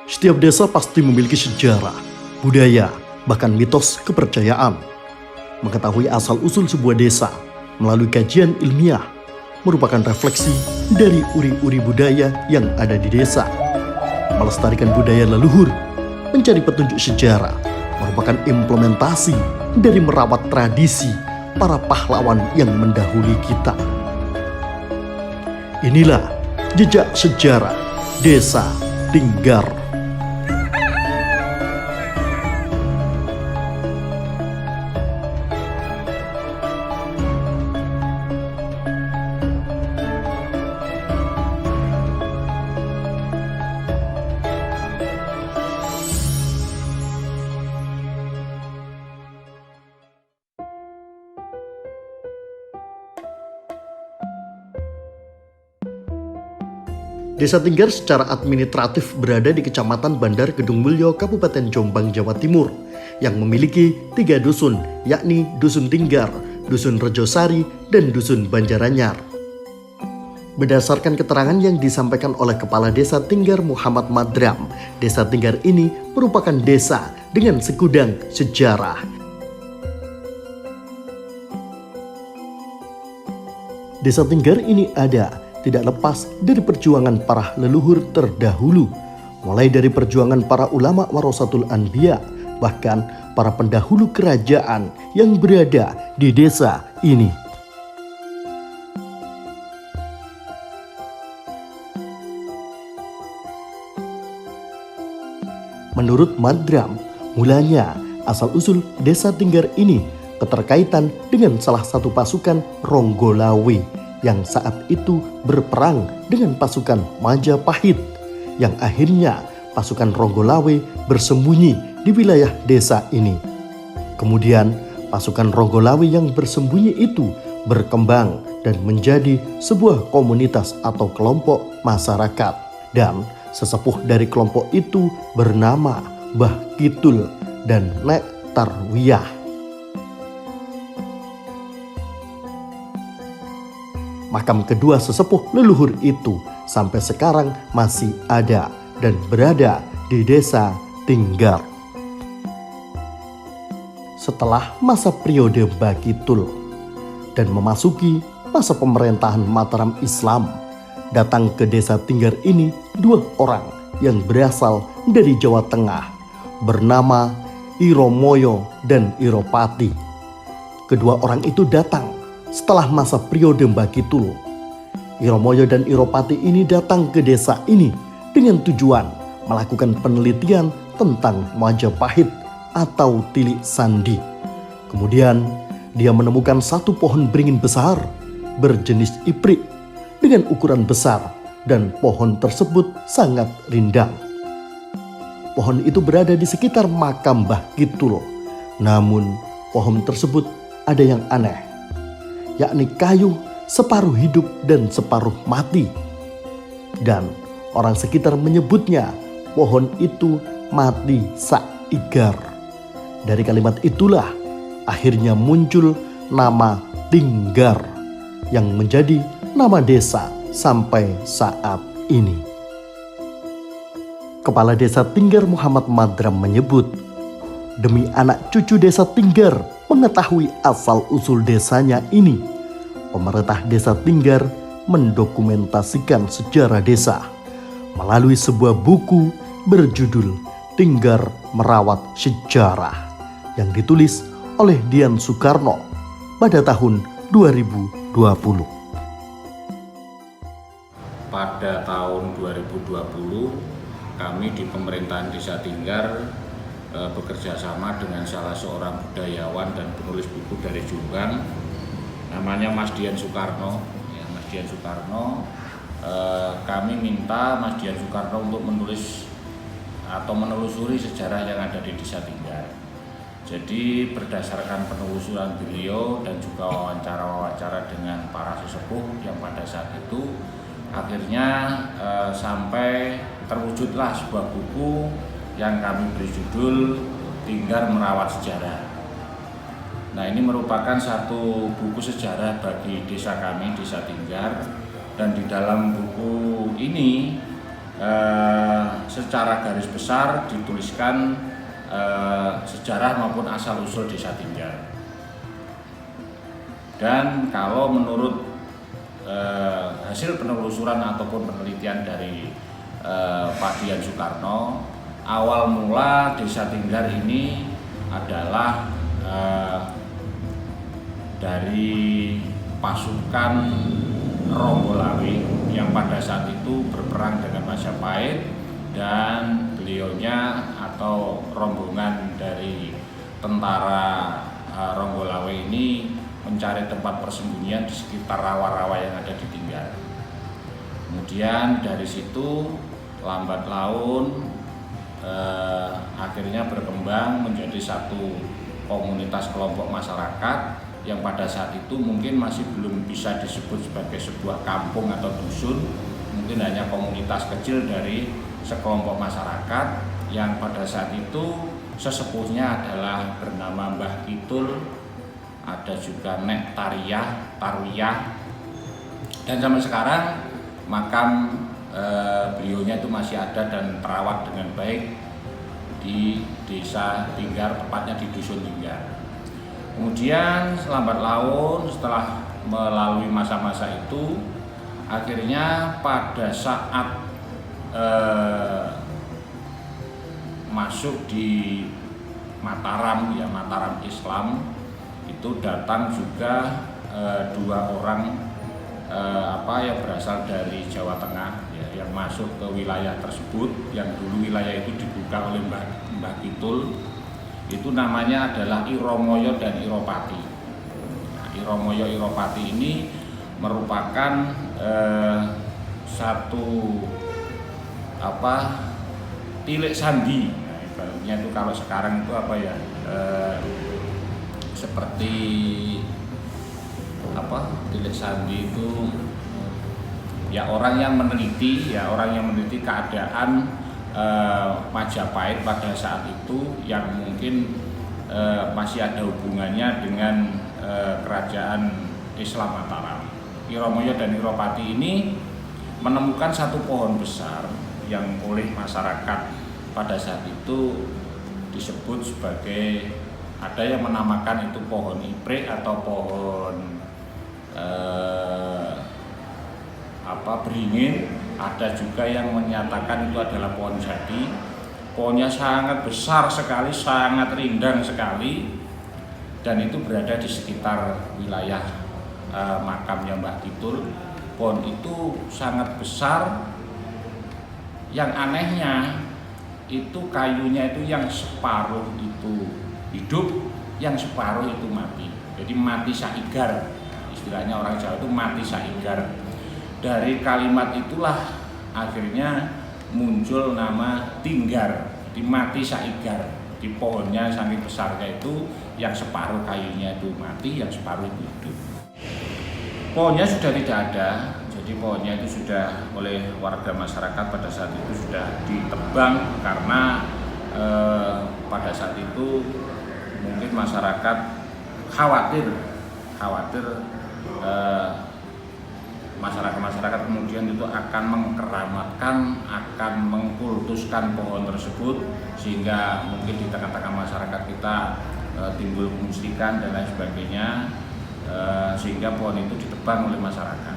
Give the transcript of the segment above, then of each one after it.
Setiap desa pasti memiliki sejarah, budaya, bahkan mitos kepercayaan. Mengetahui asal-usul sebuah desa melalui kajian ilmiah merupakan refleksi dari uri-uri budaya yang ada di desa. Melestarikan budaya leluhur, mencari petunjuk sejarah, merupakan implementasi dari merawat tradisi para pahlawan yang mendahului kita. Inilah jejak sejarah Desa Tinggar. Desa Tinggar secara administratif berada di Kecamatan Bandar Kedung Mulyo, Kabupaten Jombang, Jawa Timur, yang memiliki 3 dusun, yakni Dusun Tinggar, Dusun Rejosari, dan Dusun Banjaranyar. Berdasarkan keterangan yang disampaikan oleh Kepala Desa Tinggar Muhammad Madram, Desa Tinggar ini merupakan desa dengan segudang sejarah. Desa Tinggar ini ada tidak lepas dari perjuangan para leluhur terdahulu, mulai dari perjuangan para ulama warasatul anbiya, bahkan para pendahulu kerajaan yang berada di desa ini. Menurut Madram, mulanya asal-usul Desa Tinggar ini keterkaitan dengan salah satu pasukan Ronggolawe yang saat itu berperang dengan pasukan Majapahit, yang akhirnya pasukan Ronggolawe bersembunyi di wilayah desa ini. Kemudian pasukan Ronggolawe yang bersembunyi itu berkembang dan menjadi sebuah komunitas atau kelompok masyarakat, dan sesepuh dari kelompok itu bernama Mbah Kitul dan Nek Tarwiyah. Makam kedua sesepuh leluhur itu sampai sekarang masih ada dan berada di Desa Tinggar. Setelah masa periode Mbah Kitul dan memasuki masa pemerintahan Mataram Islam, datang ke Desa Tinggar ini 2 orang yang berasal dari Jawa Tengah bernama Iromoyo dan Iropati. Kedua orang itu datang setelah masa periode Mbah Kitul. Iromoyo dan Iropati ini datang ke desa ini dengan tujuan melakukan penelitian tentang Majapahit atau Tilik Sandi. Kemudian dia menemukan satu pohon beringin besar berjenis iprik dengan ukuran besar, dan pohon tersebut sangat rindang. Pohon itu berada di sekitar makam Mbah Kitul. Namun pohon tersebut ada yang aneh, yakni kayu separuh hidup dan separuh mati. Dan orang sekitar menyebutnya pohon itu mati saigar. Dari kalimat itulah akhirnya muncul nama Tinggar yang menjadi nama desa sampai saat ini. Kepala Desa Tinggar Muhammad Madram menyebut, demi anak cucu Desa Tinggar mengetahui asal-usul desanya ini, pemerintah Desa Tinggar mendokumentasikan sejarah desa melalui sebuah buku berjudul Tinggar Merawat Sejarah yang ditulis oleh Dian Soekarno pada tahun 2020. Pada tahun 2020 kami di pemerintahan Desa Tinggar bekerja sama dengan salah seorang budayawan dan penulis buku dari Jombang, namanya Mas Dian Soekarno. Mas Dian Soekarno, kami minta Mas Dian Soekarno untuk menulis atau menelusuri sejarah yang ada di Desa Tinggar. Jadi berdasarkan penelusuran beliau dan juga wawancara-wawancara dengan para sesepuh yang pada saat itu, akhirnya sampai terwujudlah sebuah buku yang kami beri judul Tinggar Merawat Sejarah. Nah, ini merupakan satu buku sejarah bagi desa kami, Desa Tinggar, dan di dalam buku ini secara garis besar dituliskan sejarah maupun asal-usul Desa Tinggar. Dan kalau menurut hasil penelusuran ataupun penelitian dari Pak Dian Soekarno, awal mula Desa Tinggar ini adalah dari pasukan Ronggolawe yang pada saat itu berperang dengan Majapahit, dan beliaunya atau rombongan dari tentara Ronggolawe ini mencari tempat persembunyian di sekitar rawa-rawa yang ada di Tinggar. Kemudian dari situ lambat laun akhirnya berkembang menjadi satu komunitas kelompok masyarakat yang pada saat itu mungkin masih belum bisa disebut sebagai sebuah kampung atau dusun, mungkin hanya komunitas kecil dari sekelompok masyarakat yang pada saat itu sesepuhnya adalah bernama Mbah Kitul, ada juga Nek Tarwiyah, dan sampai sekarang makam beliaunya itu masih ada dan terawat dengan baik di Desa Tinggar, tepatnya di Dusun Tinggar. Kemudian lambat laun setelah melalui masa-masa itu, akhirnya pada saat masuk di Mataram, ya Mataram Islam, itu datang juga dua orang yang berasal dari Jawa Tengah, ya, yang masuk ke wilayah tersebut, yang dulu wilayah itu dibuka oleh Mbah Kitul. Itu namanya adalah Iromoyo dan Iropati. Nah, Iromoyo Iropati ini merupakan satu tilik sandi. Nah, ibaratnya itu kalau sekarang itu seperti tilik sandi itu ya orang yang meneliti keadaan Majapahit pada saat itu yang mungkin masih ada hubungannya dengan kerajaan Islam Mataram. Iromoyo dan Iropati ini menemukan satu pohon besar yang oleh masyarakat pada saat itu disebut sebagai, ada yang menamakan itu pohon iprik atau pohon beringin, ada juga yang menyatakan itu adalah pohon jati. Pohonnya sangat besar sekali, sangat rindang sekali, dan itu berada di sekitar wilayah makamnya Mbah Kitul. Pohon itu sangat besar. Yang anehnya itu kayunya itu yang separuh itu hidup, yang separuh itu mati. Jadi mati saigar, istilahnya orang Jawa itu mati saigar. Dari kalimat itulah akhirnya muncul nama Tinggar, di mati saigar. Di pohonnya saking besarnya itu, yang separuh kayunya itu mati, yang separuh itu hidup. Pohonnya sudah tidak ada, jadi pohonnya itu sudah oleh warga masyarakat pada saat itu sudah ditebang karena pada saat itu mungkin masyarakat khawatir masyarakat kemudian itu akan mengkeramatkan, akan mengkultuskan pohon tersebut, sehingga mungkin di tengah-tengah masyarakat kita timbul kemusyrikan dan lain sebagainya, sehingga pohon itu ditebang oleh masyarakat.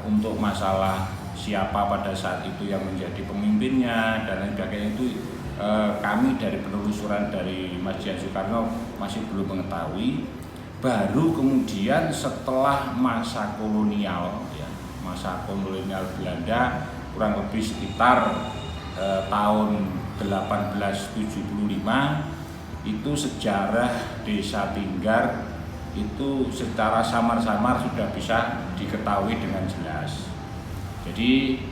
Untuk masalah siapa pada saat itu yang menjadi pemimpinnya dan lain sebagainya itu kami dari penelusuran dari Mas Dian Soekarno masih belum mengetahui. Baru kemudian setelah masa kolonial Belanda, kurang lebih sekitar tahun 1875, itu sejarah Desa Tinggar itu secara samar-samar sudah bisa diketahui dengan jelas. Jadi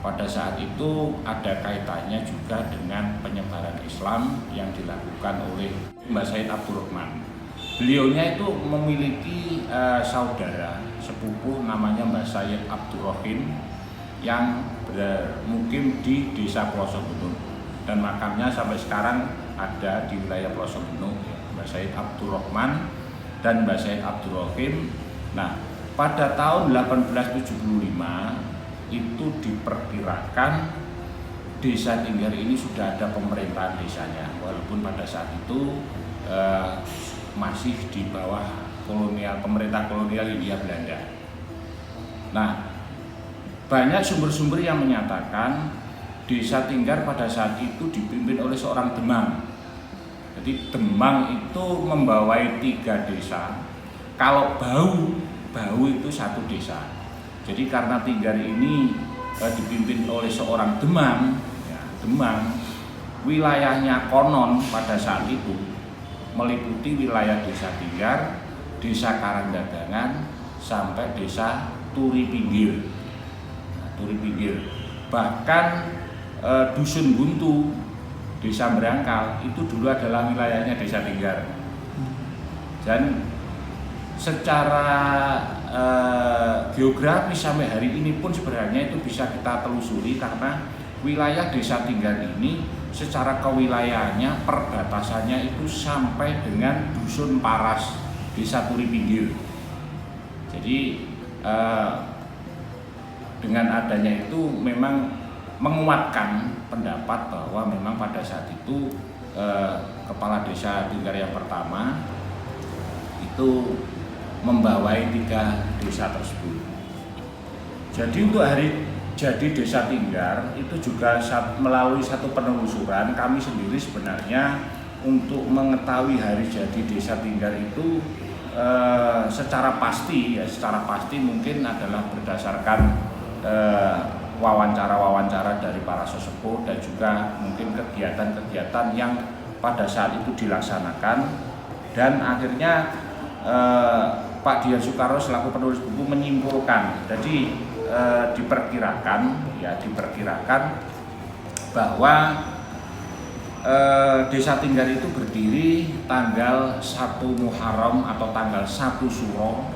pada saat itu ada kaitannya juga dengan penyebaran Islam yang dilakukan oleh Mbah Said Abdurrahman. Beliaunya itu memiliki saudara sepupu namanya Mbah Said Abdurrahim yang bermukim di Desa Ploso Gunung, dan makamnya sampai sekarang ada di wilayah Ploso Gunung, Mbah Said Abdurrahman dan Mbah Said Abdurrahim. Nah, pada tahun 1875 itu diperkirakan Desa Tinggar ini sudah ada pemerintahan desanya, walaupun pada saat itu masih di bawah pemerintah kolonial Hindia Belanda. Nah, banyak sumber-sumber yang menyatakan Desa Tinggar pada saat itu dipimpin oleh seorang Demang. Jadi Demang itu membawai 3 desa. Kalau Bau itu 1 desa. Jadi karena Tinggar ini dipimpin oleh seorang Demang, wilayahnya konon pada saat itu meliputi wilayah Desa Tinggar, Desa Karangdagangan, sampai Desa Turi Pinggir. Bahkan Dusun Buntu, Desa Merangkal itu dulu adalah wilayahnya Desa Tinggar. Dan secara geografis sampai hari ini pun sebenarnya itu bisa kita telusuri, karena wilayah Desa Tinggar ini secara kewilayahannya perbatasannya itu sampai dengan Dusun Paras, Desa Turi Pinggir. Jadi dengan adanya itu memang menguatkan pendapat bahwa memang pada saat itu kepala Desa Tinggar yang pertama itu membawai 3 desa tersebut. Jadi untuk hari jadi Desa Tinggar itu juga melalui satu penelusuran kami sendiri sebenarnya untuk mengetahui hari jadi Desa Tinggar itu secara pasti mungkin adalah berdasarkan wawancara-wawancara dari para sesepuh dan juga mungkin kegiatan-kegiatan yang pada saat itu dilaksanakan, dan akhirnya Pak Dian Soekarno selaku penulis buku menyimpulkan. Jadi diperkirakan bahwa Desa Tinggar itu berdiri tanggal 1 Muharram atau tanggal 1 Suro,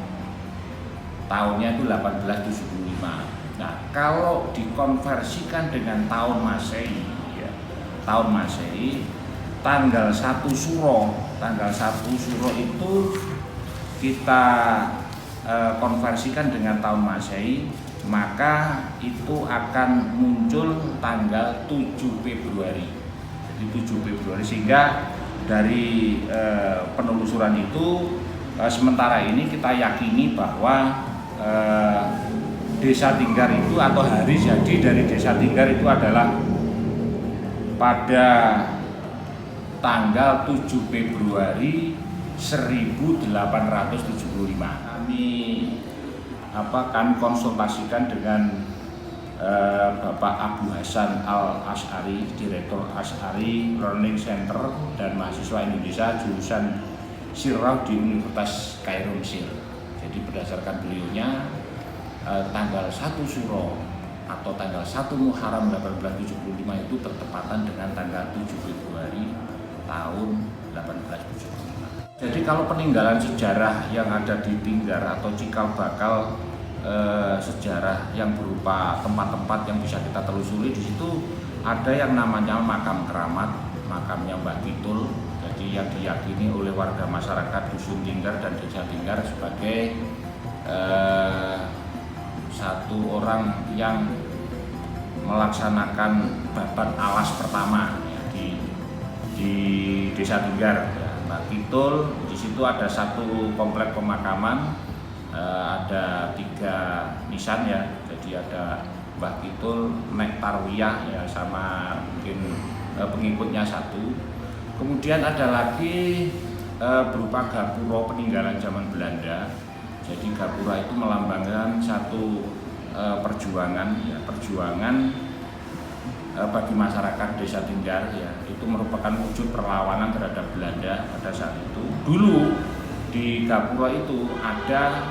tahunnya itu 1875. Nah, kalau dikonversikan dengan tahun Masehi, tanggal 1 Suro itu kita konversikan dengan tahun Masehi, maka itu akan muncul tanggal 7 Februari. Jadi 7 Februari, sehingga dari penelusuran itu sementara ini kita yakini bahwa Desa Tinggar itu atau hari jadi dari Desa Tinggar itu adalah pada tanggal 7 Februari 1875. Kami konsultasikan dengan Bapak Abu Hasan Al-Asy'ari, Direktur Asy'ari Learning Center dan mahasiswa Indonesia jurusan Sirah di Universitas Kairo, Mesir. Jadi berdasarkan beliaunya, tanggal 1 Suro atau tanggal 1 Muharram 1875 itu bertepatan dengan tanggal 7 Februari tahun 1875. Jadi kalau peninggalan sejarah yang ada di Tinggar atau cikal bakal sejarah yang berupa tempat-tempat yang bisa kita telusuri, di situ ada yang namanya makam keramat, makamnya Mbah Kitul. Jadi yang diyakini oleh warga masyarakat Dusun Tinggar dan Desa Tinggar sebagai satu orang yang melaksanakan babat alas pertama di Desa Tinggar. Mbah Kitul, di situ ada satu komplek pemakaman, ada 3 nisan ya. Jadi ada Mbah Kitul, Nek Tarwiyah ya, sama mungkin pengikutnya 1. Kemudian ada lagi berupa gapura peninggalan zaman Belanda. Jadi gapura itu melambangkan satu perjuangan bagi masyarakat Desa Tinggar ya. Itu merupakan wujud perlawanan terhadap Belanda pada saat itu. Dulu di gapura itu ada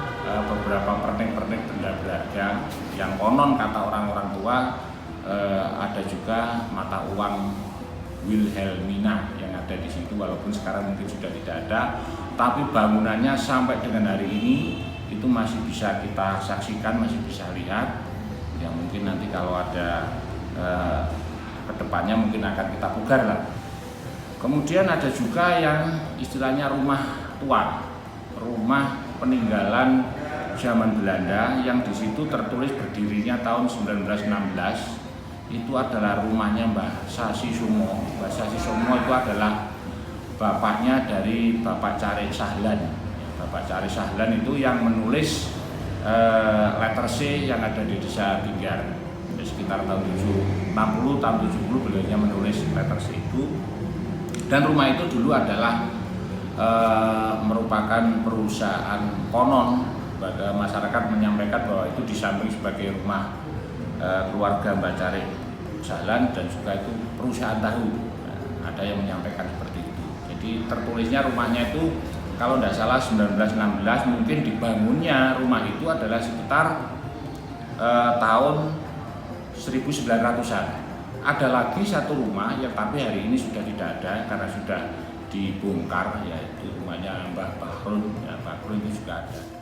beberapa pernik-pernik benda berharga yang konon kata orang-orang tua ada juga mata uang Wilhelmina yang ada di situ, walaupun sekarang mungkin sudah tidak ada, tapi bangunannya sampai dengan hari ini itu masih bisa kita saksikan, masih bisa lihat. Ya mungkin nanti kalau ada kedepannya mungkin akan kita pugar lah. Kemudian ada juga yang istilahnya rumah tua, rumah peninggalan zaman Belanda yang di situ tertulis berdirinya tahun 1916. Itu adalah rumahnya Mbah Sasi Sumo. Mbah Sasi Sumo itu adalah bapaknya dari Bapak Carik Sahlan. Bapak Carik Sahlan itu yang menulis letter C yang ada di Desa Tinggar. Sekitar tahun 60, tahun 70 beliaunya menulis letter C itu. Dan rumah itu dulu adalah merupakan perusahaan konon. Pada masyarakat menyampaikan bahwa itu di samping sebagai rumah keluarga Mbah Carik Sahlan dan juga itu perusahaan tahu. Ada yang menyampaikan seperti itu. Jadi tertulisnya rumahnya itu kalau tidak salah 1916, mungkin dibangunnya rumah itu adalah sekitar tahun 1900-an. Ada lagi satu rumah yang tapi hari ini sudah tidak ada karena sudah dibongkar, yaitu rumahnya Mbah Bahrun. Ya, Bahrun itu juga ada.